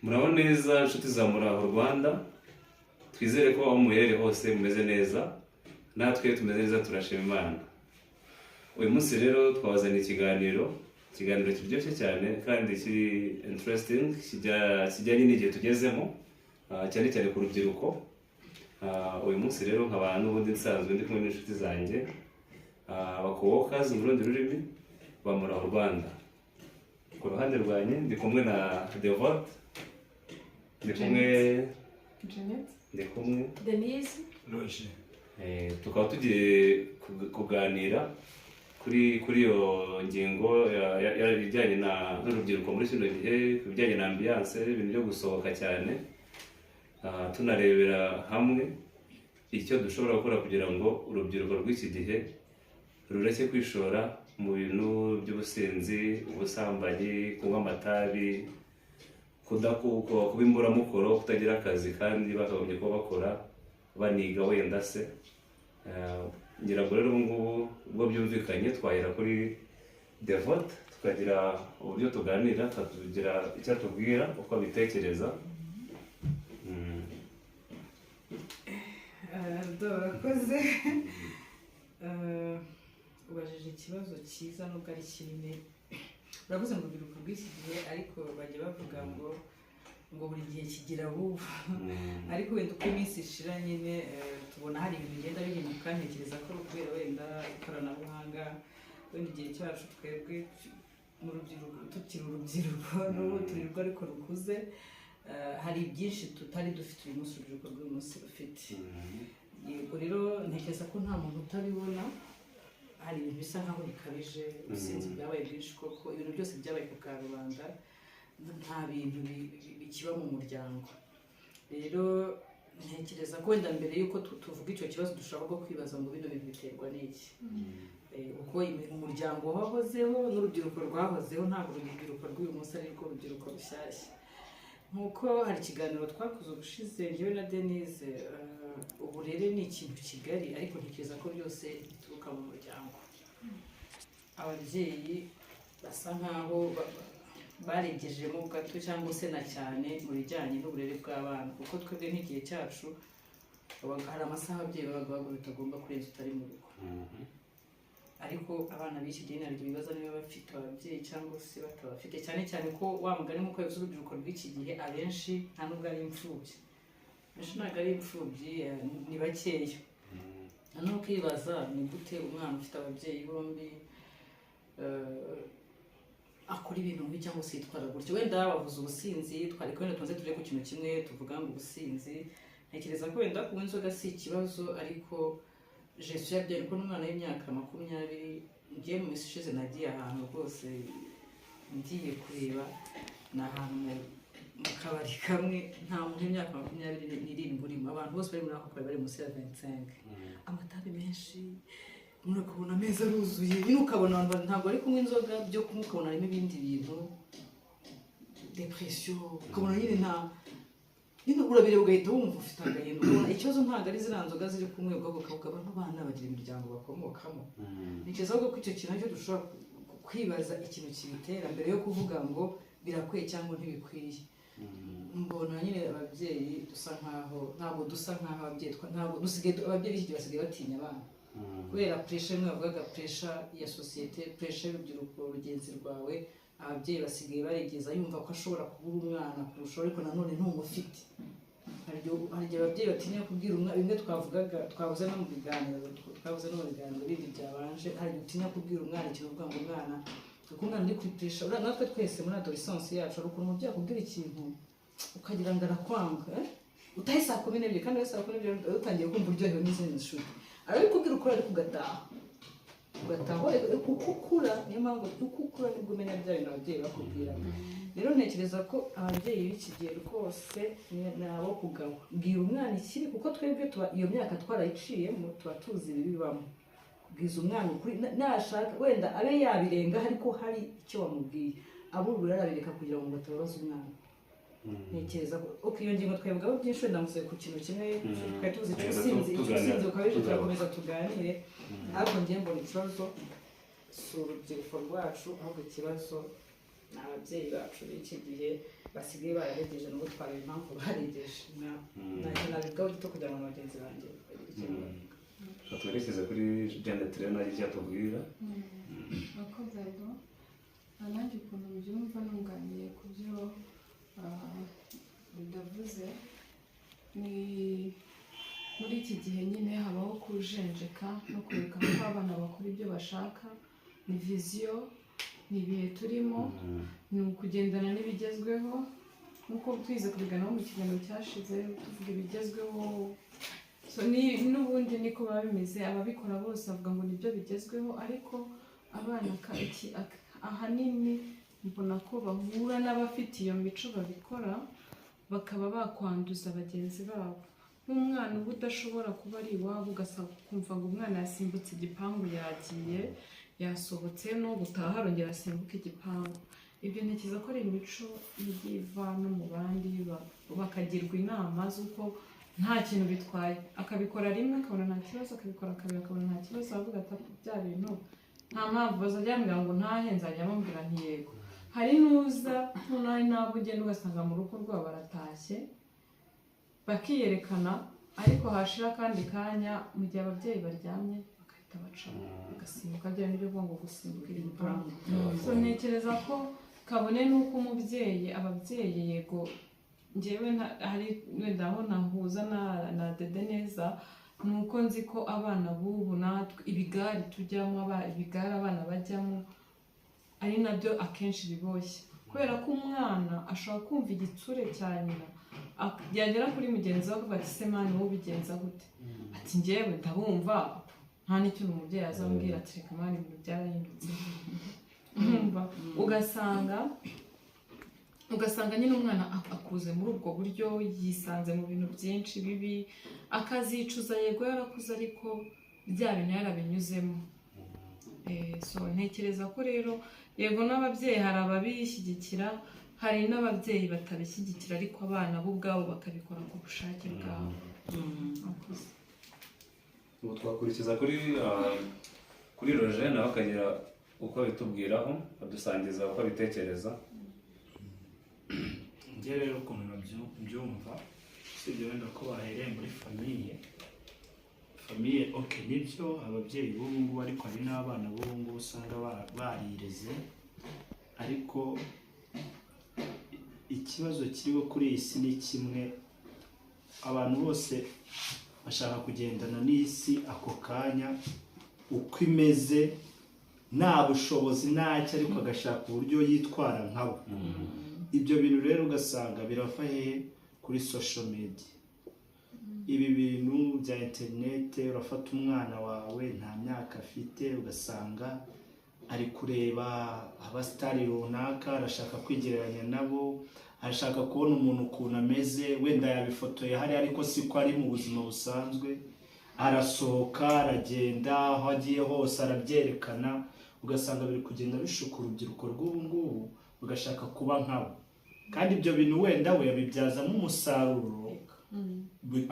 Muraho neza inshuti za Muraho Rwanda, twizere ko aho muherereye hose mumeze neza, natwe tumeze neza turashima Imana. Uyu munsi rero twabazaniye ikiganiro kiryoshye cyane kandi kiri interesting, kijyanye n'igihe tugezemo, cyane cyane ku rubyiruko. Uyu munsi rero nk'abantu n'ubundi nsanzwe ndi kumwe n'inshuti zanjye, abakobokazi mu rundi rurimi ba Muraho Rwanda. Ku ruhande rwanjye ndi kumwe na Devote, ndi kumwe Jeanette, ndi kumwe Denise, Roger. Tukaba tugiye kuganira kuri iyo ngingo ijyanye n'urubyiruko muri kino gihe, ku bijyanye na ambiance, ibintu byo gusohoka cyane, tunarebera hamwe icyo dushobora gukora kugira ngo urubyiruko rw'iki gihe rureke kwishora mu bintu by'ubusinzi, ubusambanyi, kunywa amatabi, kuba imburamukoro, kutagira akazi kandi bakagombye kuba bakora baniga wenda se. Ngira ngo rero ubungubu ubwo byumvikanye twahera kuri Devote, tukagira uburyo tuganira, tukagira icyo atubwira uko abitekereza. Urakoze. Ubajije ikibazo cyiza nubwo ari kinini. Urakoze mu rubyiruko rw'iki gihe, ariko bajya bavuga ngo buri gihe kigira vuba. Ariko wenda uko iminsi ishira nyine tubona hari ibintu bigenda bihinduka, ntekereza ko kubera wenda ikoranabuhanga, wenda igihe cyacu twebwe mu rubyiruko, tukiri urubyiruko n'ubu turi rwo ariko rukuze, hari byinshi tutari dufite uyu munsi urubyiruko rw'uyu munsi rufite. Yego rero ntekereza ko nta muntu utabibona, hari ibintu bisa nkaho bikabije, ubusinzi bwabaye bwinshi koko, ibintu byose byabaye ku karubanda, nta bintu bikiba mu muryango. Rero ntekereza ko wenda mbere y'uko tuvuga icyo kibazo dushobora bwo kwibaza ngo bino bintu biterwa n'iki. Uko umuryango wahozeho n'urubyiruko rwahozeho, ntabwo urubyiruko rw'uyu munsi ari rwo rubyiruko rushyashya. Nk'uko hari ikiganiro twakoze ubushize njyewe na Denise, uburere ni ikintu kigari, ariko ntekereza ko byose bituruka mu muryango. Ababyeyi basa nkaho baregejemo gato cyangwa se na cyane mu bijyanye n'uburere bw'abana, kuko twebwe nk'igihe cyacu hari amasaha ababyeyi babaga bagura utagomba kurenza utari mu rugo. Ariko abana b'iki gihe ntabwo bibaza niba bafite ababyeyi cyangwa se batabafite, cyane cyane ko wa mugani nk'uko yavuze urubyiruko rw'iki gihe abenshi nta nubwo ari imfubyi. Benshi ntabwo ari imfubyi, ni bakeya. Noneho ukibaza ni gute umwana ufite ababyeyi bombi akora ibintu nk'ibi cyangwa se yitwara gutyo. Wenda bavuze ubusinzi, twariko wenda tuze turebe ku kintu kimwe tuvuga ngo ubusinzi. Ntekereza ko wenda kunywa inzoga si ikibazo, ariko Jesu yabyaye ko n'umwana w'imyaka 20, ngiye mu minsi ishize nagiye ahantu rwose ngiye kureba, ni ahantu mu kabari kamwe, nta muntu w'imyaka 27 urimo, abantu bose bari muri ako kabari bari munsi ya 25, amatabi menshi, ukabona ameza aruzuye, nyine ukabona abantu ntabwo ari kunywa inzoga byo kunywa, ukabona harimo ibindi bintu, depression, ukabona nyine urabire ugahita wumva ufite agahinda. Ukabona ikibazo ntabwo ari ziriya nzoga ziri kunywebwa, ukaba n'abana bagira imiryango bakomokamo. Ntekereza ko icyo kintu nacyo dushobora kwibaza ikintu kibitera mbere yo kuvuga ngo birakwiye cyangwa ntibikwiye. Mbona nyine ababyeyi dusa nkaho, ntabwo dusa nkaho ababyeyi, ababyeyi b'iki gihe basigaye batinya abana kubera pressure, imwe bavugaga pressure ya societe, pressure y'urubyiruko rugenzi rwawe. Ababyeyi basigaye baregeza yumva ko ashobora kubura umwana kurushaho, ariko nanone ntumufite. Hari igihe ababyeyi batinya kubwira umwana, bimwe twavuze no mu biganiro bindi byabanje, hari igihe utinya kubwira umwana ikintu, uvuga ngo umwana, kuko umwana uri kuri pressure. Natwe twese muri adolescence yacu hari ukuntu umubyeyi akubwira ikintu ukagira ngo arakwanga, utahe saa 12, kandi saa 12 utangiye kumva uryohewe n'izindi nshuti, arabikubwira ukora ariko ugataha uko ukura. Niyo mpamvu uko ukura nibwo umenya bya bintu ababyeyi bakubwiraga. Rero ntekereza ko ababyeyi b'iki gihe rwose ni abo kugawa. Bwira umwana ikiri, kuko twebwe iyo myaka twarayiciyemo, tuba tuzi ibibamo. Bwiza umwana ukuri, nashaka wenda abe yabirenga, ariko hari icyo wamubwiye, abubura arabireka kugira ngo batababaza umwana. Ntekereza ko iyo ngingo twavugaho byinshi, wenda muze ku kintu kimwe twari tuzi cy'ubusinzi, ukabije turakomeza tuganire. Ariko njye mbona ikibazo si urubyiruko rwacu, ahubwo ikibazo ni ababyeyi bacu b'iki gihe basigaye bararegeje nubwo twareba impamvu baregeje ntacyo nabigaho gito kugira ngo bagenzi banjye bagire ikintu bavuga. twerekeze kuri Janet rero nayo icyo atubwira. Akoze rero nanjye ukuntu mbyumva nunganiye ku byo bidavuze ni muri iki gihe nyine habaho kujenjeka no kureka ko abana bakora ibyo bashaka, ni viziyo, ni ibihe turimo, ni ukugendana n'ibigezweho nk'uko twize kubiganaho mu kiganiro cyashize tuvuga ibigezweho. N'ubundi niko biba bimeze, ababikora bose bavuga ngo nibyo bigezweho, ariko abana ahanini mbona ko bahura n'abafite iyo mico babikora bakaba bakwanduza bagenzi babo. Nk'umwana uba udashobora kuba ari iwabo ugasanga ukumva ngo umwana yasimbutse igipangu yagiye yasohotse no gutaha arongera asimbuka igipangu. Ibyo ntekereza ko ari imico igiye iva no mu bandi bakagirwa inama z'uko nta kintu bitwaye, akabikora rimwe akabona nta kibazo, akabikora kabiri akabona nta kibazo, avuga ati bya bintu nta mpamvu bazajya bambwira ngo ntahe, nzajya bambwira ntiyego. Hari n'uza noneho nabo ugenda ugasanga mu rugo rwabo baratashye bakiyerekana, ariko hashira akandi kanya mu gihe ababyeyi baryamye bagahita baca bagasimbuka, bya nibyo ngo gusimbukira igipangu. So ntekereza ko kabone n'uko ababyeyi yego njyewe hari wenda aho nahuza na Dede neza, ni uko nzi ko abana b'ubu natwe ibigare tujyamo, ibigare abana bajyamo ari nabyo akenshi biboshye, kubera ko umwana ashobora kumva igitsure cya nyina yagera kuri mugenzi we akavuga ati se mani wowe ubigenza gute, ati njyewe ndabumva nta n'ikintu umubyeyi azambwira ati reka mani ibintu byarahindutse. ugasanga nyine umwana akuze muri ubwo buryo, yisanze mu bintu byinshi bibi, akazicuza yego yarakuze ariko bya bintu yarabinyuzemo. So ntekereza ko rero yego n'ababyeyi hari ababishyigikira, hari n'ababyeyi batabishyigikira, ariko abana bo ubwabo bakabikora ku bushake bwabo. Ubu twakurikiza kuri Roger nawe akagira uko bitubwiraho, adusangiza uko abitekereza. Njye rero ukuntu nabyumva, usibye wenda ko bahereye muri famiye, nibyo ababyeyi b'ubu ngubu, ariko hari n'abana b'ubu ngubu usanga barireze, ariko ikibazo kiriho kuri iyi si ni kimwe, abantu bose bashaka kugendana n'isi ako kanya uko imeze, nta bushobozi ntacyo, ariko agashaka uburyo yitwara nkabo. Ibyo bintu rero ugasanga birava hehe? Kuri social media. Ibi bintu bya interinete, urafata umwana wawe nta myaka afite, ugasanga ari kureba abasitari runaka, arashaka kwigereranya nabo, arashaka kubona umuntu ukuntu ameze, wenda yabifotoye hari ariko siko ari mu buzima busanzwe, arasohoka aragenda aho agiye hose arabyerekana, ugasanga biri kugenda bishuka urubyiruko rw'ubu ngubu ugashaka kuba nkabo, kandi ibyo bintu wenda we yabibyazamo umusaruro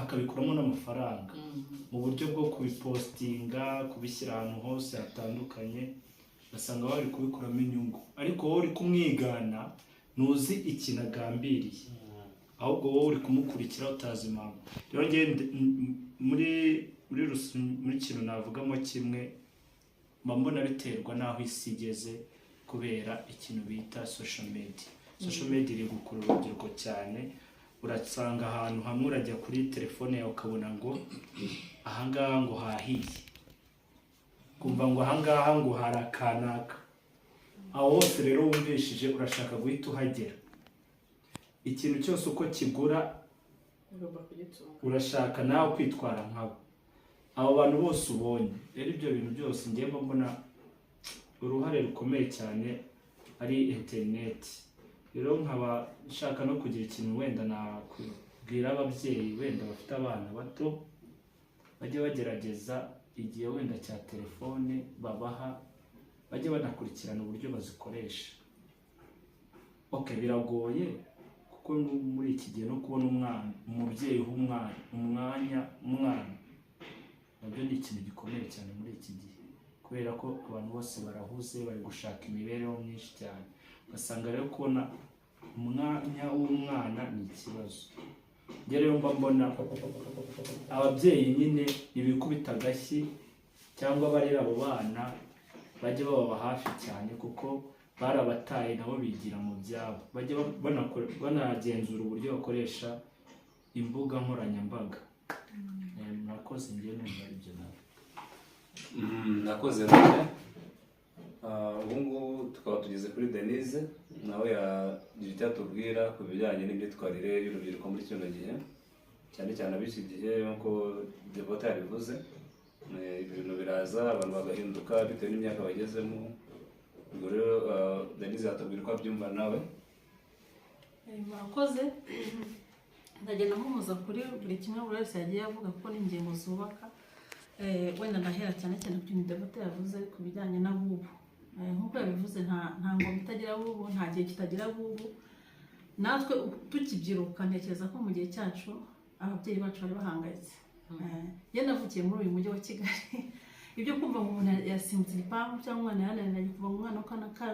akabikuramo n'amafaranga mu buryo bwo kubipostinga, kubishyira ahantu hose hatandukanye, ugasanga bari kubikuramo inyungu, ariko wowe uri kumwigana ntuzi ikintu agambiriye, ahubwo wowe uri kumukurikira utazi impamvu. Rero muri kintu navugamo kimwe, mbona biterwa n'aho isi igeze kubera ikintu bita social media. Social media iri gukurura urubyiruko cyane, urasanga ahantu hamwe urajya kuri telefone yawe ukabona ngo ahangaha ngo hahiye, kumva ngo ahangaha ngo harakanaka, aho hose rero wumvishije urashaka guhita uhagera. Ikintu cyose uko kigura urashaka nawe kwitwara nkabo, abo bantu bose ubonye. Rero ibyo bintu byose ngiye mbona uruhare rukomeye cyane ari interineti. Rero nkaba nshaka no kugira ikintu wenda nakubwira ababyeyi wenda bafite abana bato, bajye bagerageza igihe wenda cya telefone babaha, bajye banakurikirana uburyo bazikoresha. Biragoye kuko muri iki gihe no kubona umubyeyi umwanya nabyo ni ikintu gikomeye cyane muri iki gihe, kubera ko abantu bose barahuze, bari gushaka imibereho myinshi cyane. Ugasanga rero kubona umwanya w'umwana ni ikibazo. Njye rero mba mbona ababyeyi nyine ibikubita agashyi cyangwa barera abo bana bajye bababa hafi cyane kuko barabataye nabo bigira mu byabo, bajye banagenzura uburyo bakoresha imbuga nkoranyambaga. Murakoze, njye numva ari byo nawe. Nakoze none. Ubu ngubu tukaba tugeze kuri Denise, nawe yagira icyo atubwira ku bijyanye n'imyitwarire y'urubyiruko muri kino gihe, cyane cyane ab'iki gihe nk'uko Devota yabivuze. Ibintu biraza abantu bagahinduka bitewe n'imyaka bagezemo. Ubwo rero Denise yatubwira uko abyumva nawe. Murakoze. Ndagenda nkomoza kuri buri kimwe buri wese yagiye avuga kuko ni ingingo zubaka. Wenda ndahera cyane cyane ku kintu Devota yavuze ku bijyanye n'abubu. Nk'uko yabivuze nta ngoma itagira abubu, nta gihe kitagira abubu. Natwe tukibyiruka ntekereza ko mu gihe cyacu ababyeyi bacu bari bahangayitse. Ye navukiye muri uyu mujyi wa Kigali. Ibyo kumva ngo umuntu yasimbutse igipangu cyangwa umwana yananiranye kuva mu mwana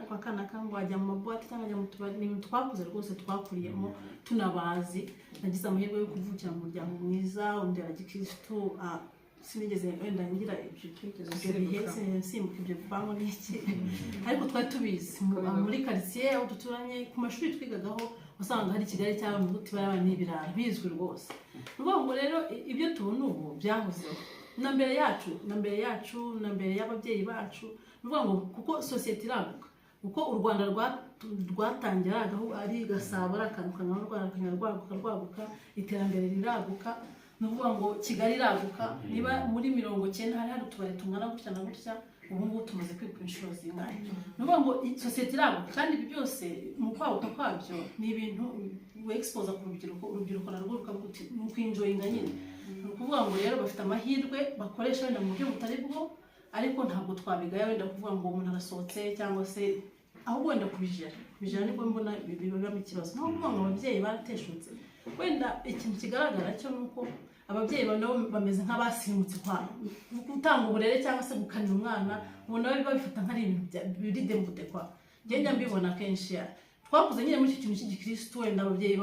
kwa kanaka ngo ajya mu mabuwate cyangwa ajya mu tubari, ni ibintu twakuze rwose twakuriyemo tunabazi. Nagize amahirwe yo kuvukira mu muryango mwiza undi ya gikristo, sinigeze wenda ngira ibyo bihe simbuka ibyo bipangu n'iki, ariko twari tubizi muri quartier aho duturanye ku mashuri twigagaho usanga hari Kigali cyangwa mu guti barabana n'ibirara bizwi rwose. Ngo rero ibyo tubona ubu byahozeho na mbere yacu na mbere y'ababyeyi bacu. Ngo kuko society iraguka, kuko u Rwanda rwatangiraga ari Gasabo ari akantu rwaguka, iterambere riraguka. Nuvuga ngo Kigali iraguka, niba muri 90 hari utubari tungana gutya na gutya, ubu ngubu tumaze kwikuba inshuro zingahe. Nuvuga ngo society iraguka, kandi ibi byose mu kwaguka kwabyo ni ibintu we expose ku urubyiruko narwo rukavuga mu kwinjoyinga nyine. Nukuvuga ngo rero bafite amahirwe bakoresha wenda mu buryo butari bwo, ariko ntabwo twabigaya wenda kuvuga ngo umuntu arasohotse cyangwa se ahubwo wenda kubijera nibwo mbona bibamo ikibazo. Nko kuvuga ngo ababyeyi barateshutse, wenda ikintu kigaragara cyo nuko ababyeyi nabo bameze nk'abasimbutse gutanga uburere cyangwa se gukanira umwana, ubona babifata nk'ari ibintu biri demude kwa. Njye mbibona kenshi twakuze nyine muri iki kintu cy'igikristo, wenda ababyeyi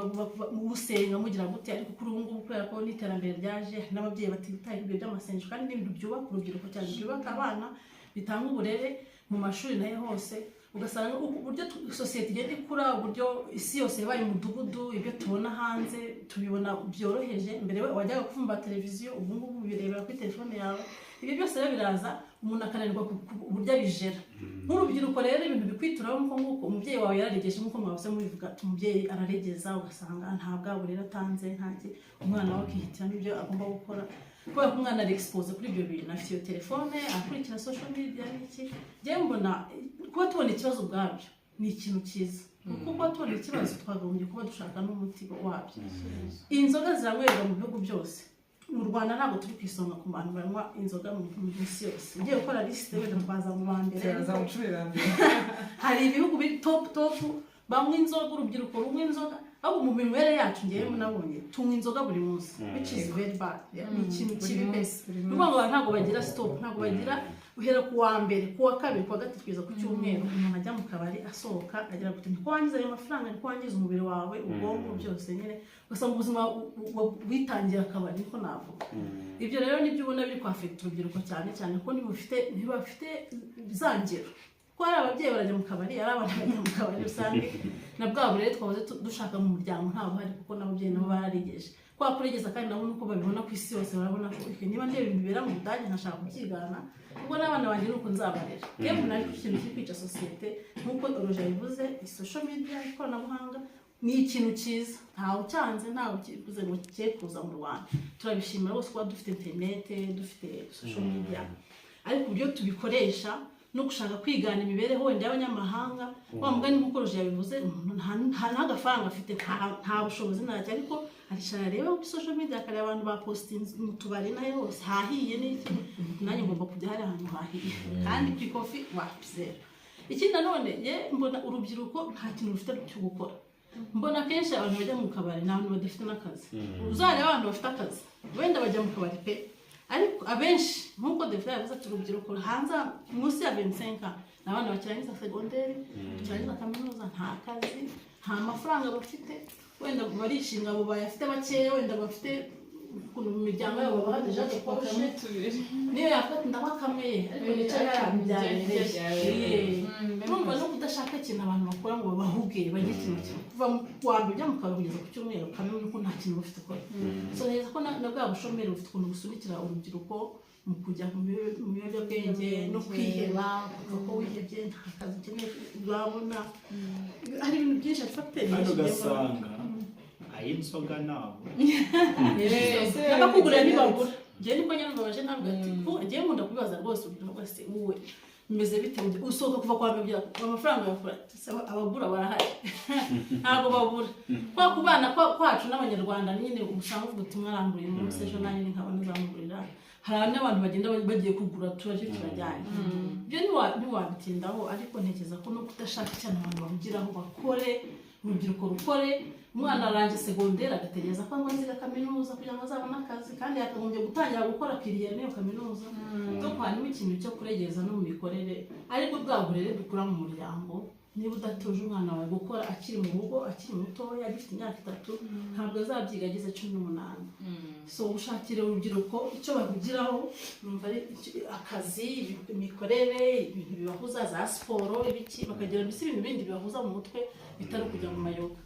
musenga mugira gute, ariko kuri ubu ngubu kubera ko n'iterambere ryaje n'ababyeyi batitaye ibyo by'amasengesho, kandi n'ibintu byubaka urubyiruko cyane, byubaka abana, bitanga uburere mu mashuri nayo hose. Ugasanga uburyo society igenda ikura, uburyo isi yose yabaye umudugudu, ibyo tubona hanze tubibona byoroheje. Mbere wajyaga kumva televiziyo, ubu ngubu birebera kuri telefone yawe. Ibyo byose rero biraza umuntu akananirwa uburyo abijera. Nk'urubyiruko rero ibintu bikwituraho nk'uko umubyeyi wawe yararegeje, nk'uko mwavuze mubivuga, umubyeyi araregeza, ugasanga nta bwaburere atanze, ntaki umwana we akihitiramo ibyo agomba gukora. Kubera ko umwana ari expose kuri ibyo bintu, afite iyo telefone, akurikira social media n'iki. Njye mbona kuba tubona ikibazo ubwabyo ni ikintu cyiza, kuko tubona ikibazo twagagombye kuba dushaka n'umuti wabyo. Inzoga ziranywebwa mu bihugu byose. Mu Rwanda ntabwo turi kwisonga ku bantu banywa inzoga mu isi yose. Ngiye gukora liste wenda twaza mu bambere, hari ibihugu biri top banywa inzoga, urubyiruko runywa inzoga. Abo mu minywere yacu ngiye nabonye tunywa inzoga buri munsi, which is very bad. Ni ikintu kibi pese. Nuvuga ngo ntabwo bagira stop, ntabwo bagira uhera ku wa mbere, ku wa kabiri, ku wa gatatu kugeza ku cyumweru umuntu ajya mu kabari asohoka agira gute, niko wangiza ayo mafaranga, niko wangiza umubiri wawe, ubwonko byose nyine. Gusa mu buzima witangira akabari, niko navuga. Ibyo rero nibyo ubona biri kwafecta urubyiruko cyane cyane, ko ntibafite bizangiro. Ko ari ababyeyi barajya mu kabari, ari abana bajya mu kabari rusange, na bwa burere twahoze dushaka mu muryango ntabwo hari, kuko n'ababyeyi nabo bararegeje. Kwa kuregeza kandi nabo nuko babibona ku isi yose, barabona ko niba ndeba ibintu bibera mu Budage nkashaka kubyigana, ubwo n'abana banjye nuko nzabarera. Yewe nari ku kintu kiri kwica societe, nkuko Roger yabivuze, social media, ikoranabuhanga ni ikintu cyiza, ntawe cyanze, ntawe kivuze ngo kigiye kuza mu Rwanda. Turabishimira rwose kuba dufite internet, dufite social media, ariko uburyo tubikoresha no gushaka kwigana imibereho wenda y'abanyamahanga, wa mugani nkuko Roger yabivuze, nta n'agafaranga afite, nta bushobozi ntacyo, ariko arishaka reba kuri social media akareba abantu ba posting mu tubari nayo hose hahiye n'iki, nanjye ngomba kujya hari ahantu hahiye, kandi kuri coffee wapzera. Ikindi nanone ye mbona urubyiruko nta kintu rufite cyo gukora. Mbona kenshi abantu bajya mu kabari n'abantu badafite n'akazi. Uzareba abantu bafite akazi wenda bajya mu kabari pe, ariko abenshi nk'uko David yavuze ati urubyiruko hanze munsi ya 25 ni abana bakirangiza segonderi bakirangiza kaminuza nta kazi nta mafaranga bafite wenda barishinga abo bayafite bakeya wenda bafite ukuntu mu miryango yabo bahagije bakoshe niyo yafata ndabakameye ariko nicara yabyareye urumva no kudashaka ikintu abantu bakora ngo bahuge bagire ikintu kuva wa mbere ujya mu kazi kugeza ku cyumweru kamenya ko nta kintu bafite ukora so neza ko na bwa bushomeri bufite ukuntu gusunikira urubyiruko mu kujya mu biyobyabwenge no kwiheba kuva ko wihebye nta kazi ukeneye urabona hari ibintu byinshi afite hano ugasanga ay'inzoga nabo bakugurira ntibagura njye niko nyambabaje ntabwo ati njye nkunda kubibaza rwose urubyiruko se wowe bimeze bite usohoka kuva kwa mbere amafaranga yakura abagura barahari ntabwo babura kwa kubana kwacu n'abanyarwanda nyine usanga uvuga uti mwaramburiye muri session nanjye nkabona zamugurira hari n'abantu bagenda bagiye kugura turaje turajyanye byo ntiwabitindaho ariko ntekereza ko no kudashaka cyane abantu babugiraho bakore urubyiruko rukore umwana arangije segonderi agategereza ko aziga kaminuza kugira ngo azabone akazi kandi yakagombye gutangira gukora kiriyeri n'iyo kaminuza no kwanima ikintu cyo kuregeza no mu mikorere ariko bwaburere dukura mu muryango niba udatoje umwana wawe gukora akiri mu rugo akiri mutoya agifite imyaka 3 ntabwo azabyiga ageze 18 so ushakire urubyiruko icyo bahugiraho numva ari akazi imikorere ibintu bibahuza za siporo ibiki bakagira mbese ibintu bindi bibahuza mu mutwe bitari kujya mu mayoga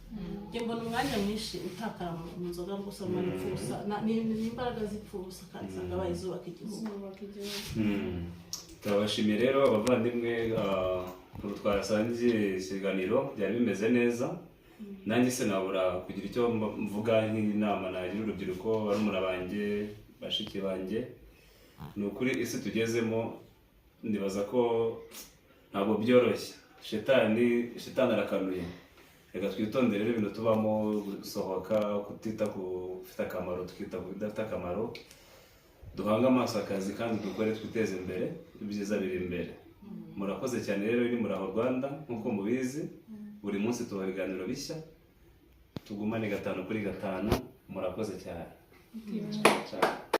nge mbona umwanya mwinshi utakara mu nzoga gusa mu mfusa n'imbaraga zipfusa kandi usanga bayizubaka igihugu turabashimiye rero abavandimwe twasangiye ikiganiro byari bimeze neza nanjye se nabura kugira icyo mvuga nk'inama nagira urubyiruko barumuna banjye bashiki banjye ni ukuri isi tugezemo ndibaza ko ntabwo byoroshye shetani arakanuye reka twitondere rero ibintu tubamo gusohoka kutita ku bifite akamaro tukita ku bidafite akamaro duhanga amaso akazi kandi dukore twiteze imbere ibyiza biri imbere murakoze cyane rero iri muri Rwanda nk'uko mubizi buri munsi tuba ibiganiro bishya tugumane 5 kuri 5 murakoze cyane